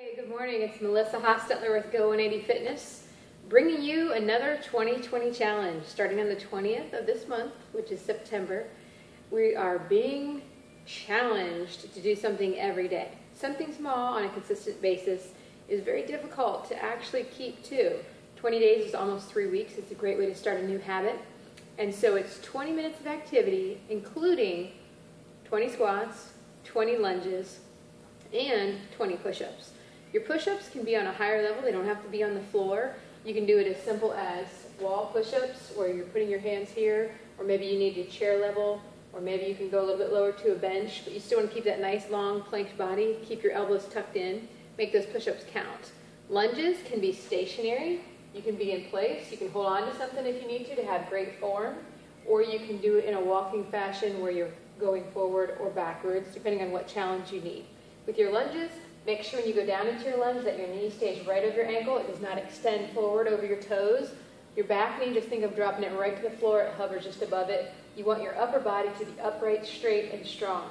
Hey, good morning. It's Melissa Hostetler with Go-180 Fitness, bringing you another 2020 challenge. Starting on the 20th of this month, which is September, we are being challenged to do something every day. Something small on a consistent basis is very difficult to actually keep to. 20 days is almost 3 weeks. It's a great way to start a new habit. And so it's 20 minutes of activity, including 20 squats, 20 lunges, and 20 push-ups. Your push-ups can be on a higher level. They don't have to be on the floor. You can do it as simple as wall push-ups, where you're putting your hands here, or maybe you need a chair level, or maybe you can go a little bit lower to a bench, but you still want to keep that nice long planked body. Keep your elbows tucked in. Make those push-ups count. Lunges can be stationary. You can be in place. You can hold on to something if you need to have great form, or you can do it in a walking fashion where you're going forward or backwards, depending on what challenge you need. With your lunges, make sure when you go down into your lunge that your knee stays right over your ankle. It does not extend forward over your toes. Your back knee, just think of dropping it right to the floor. It hovers just above it. You want your upper body to be upright, straight, and strong.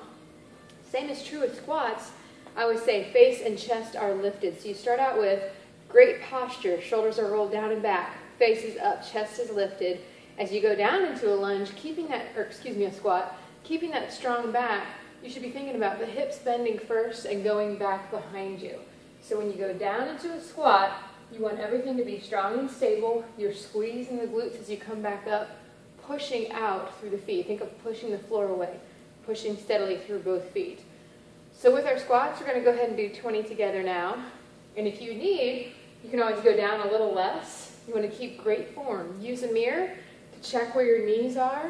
Same is true with squats. I would say face and chest are lifted. So you start out with great posture. Shoulders are rolled down and back. Face is up. Chest is lifted. As you go down into a lunge, a squat, keeping that strong back, you should be thinking about the hips bending first and going back behind you. So when you go down into a squat, you want everything to be strong and stable. You're squeezing the glutes as you come back up, pushing out through the feet. Think of pushing the floor away, pushing steadily through both feet. So with our squats, we're going to go ahead and do 20 together now. And if you need, you can always go down a little less. You want to keep great form. Use a mirror to check where your knees are.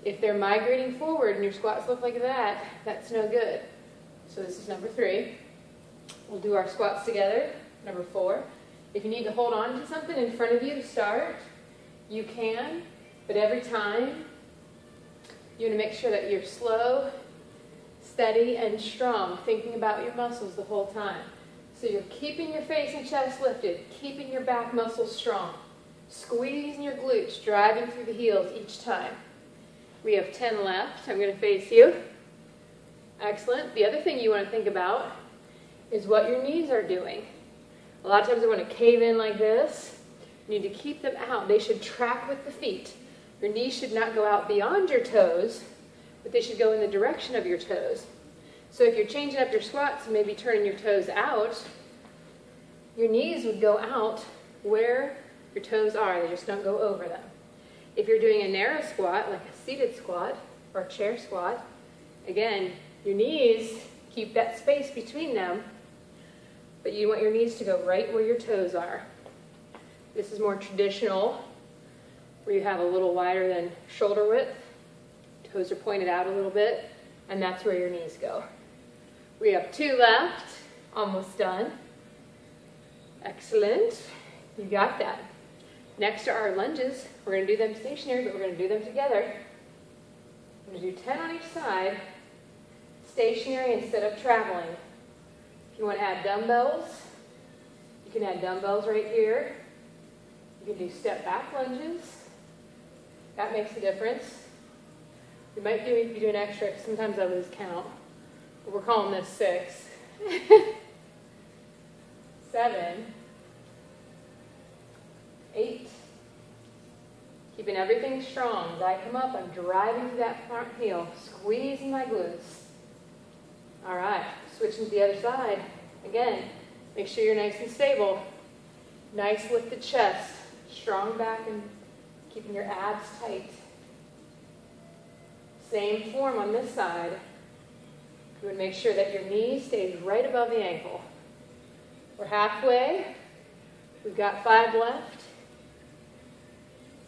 If they're migrating forward and your squats look like that, that's no good. So this is number 3. We'll do our squats together. Number 4. If you need to hold on to something in front of you to start, you can. But every time, you want to make sure that you're slow, steady, and strong, thinking about your muscles the whole time. So you're keeping your face and chest lifted, keeping your back muscles strong, squeezing your glutes, driving through the heels each time. We have 10 left. I'm going to face you. Excellent. The other thing you want to think about is what your knees are doing. A lot of times they want to cave in like this. You need to keep them out. They should track with the feet. Your knees should not go out beyond your toes, but they should go in the direction of your toes. So if you're changing up your squats and maybe turning your toes out, your knees would go out where your toes are. They just don't go over them. If you're doing a narrow squat, like a seated squat or a chair squat, again, your knees keep that space between them, but you want your knees to go right where your toes are. This is more traditional, where you have a little wider than shoulder width, toes are pointed out a little bit, and that's where your knees go. We have 2 left, almost done. Excellent, you got that. Next are our lunges. We're going to do them stationary, but we're going to do them together. I'm going to do 10 on each side, stationary instead of traveling. If you want to add dumbbells, you can add dumbbells right here. You can do step back lunges. That makes a difference. You might be doing extra, because sometimes I lose count. But we're calling this 6. 7. 8. Keeping everything strong. As I come up, I'm driving to that front heel, squeezing my glutes. All right, switching to the other side. Again, make sure you're nice and stable. Nice lifted chest, strong back, and keeping your abs tight. Same form on this side. You would make sure that your knee stays right above the ankle. We're halfway. We've got 5 left.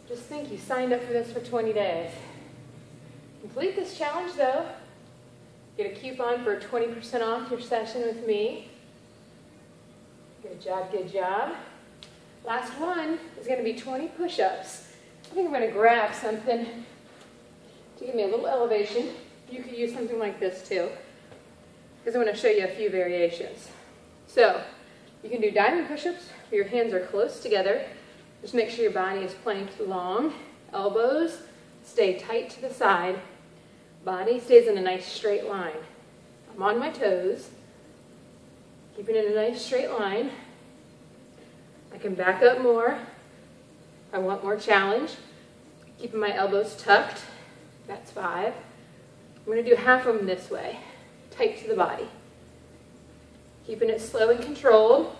Just think, you signed up for this for 20 days. Complete this challenge though. Get a coupon for 20% off your session with me. Good job, good job. Last one is going to be 20 push-ups. I think I'm going to grab something to give me a little elevation. You could use something like this too, because I'm going to show you a few variations. So, you can do diamond push-ups where your hands are close together. Just make sure your body is planked long. Elbows stay tight to the side. Body stays in a nice straight line. I'm on my toes. Keeping it in a nice straight line. I can back up more. I want more challenge. Keeping my elbows tucked. That's 5. I'm going to do half of them this way, tight to the body. Keeping it slow and controlled.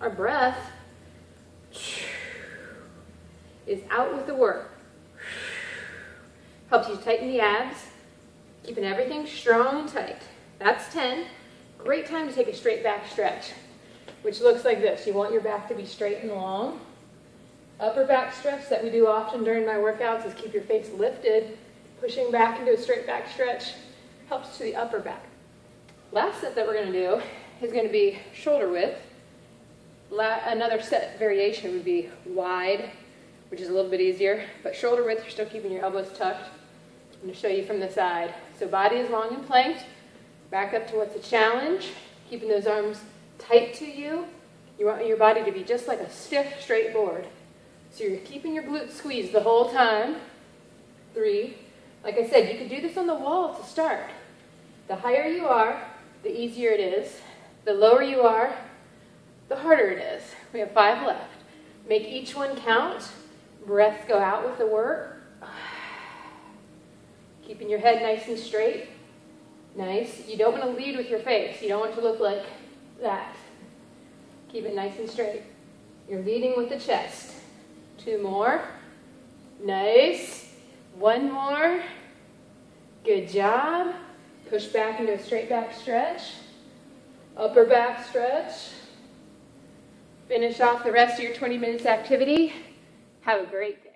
Our breath is out with the work. Helps you tighten the abs, keeping everything strong and tight. That's 10. Great time to take a straight back stretch, which looks like this. You want your back to be straight and long. Upper back stretch that we do often during my workouts is keep your face lifted. Pushing back into a straight back stretch helps to the upper back. Last set that we're going to do is going to be shoulder width. Another set variation would be wide, which is a little bit easier, but shoulder width, you're still keeping your elbows tucked. I'm going to show you from the side. So body is long and planked. Back up to what's a challenge. Keeping those arms tight to you. You want your body to be just like a stiff, straight board. So you're keeping your glutes squeezed the whole time. 3. Like I said, you could do this on the wall to start. The higher you are, the easier it is. The lower you are, the harder it is. We have 5 left. Make each one count. Breath go out with the work. Keeping your head nice and straight. Nice. You don't want to lead with your face. You don't want it to look like that. Keep it nice and straight. You're leading with the chest. 2 more. Nice. 1 more. Good job. Push back into a straight back stretch. Upper back stretch. Finish off the rest of your 20 minutes activity. Have a great day.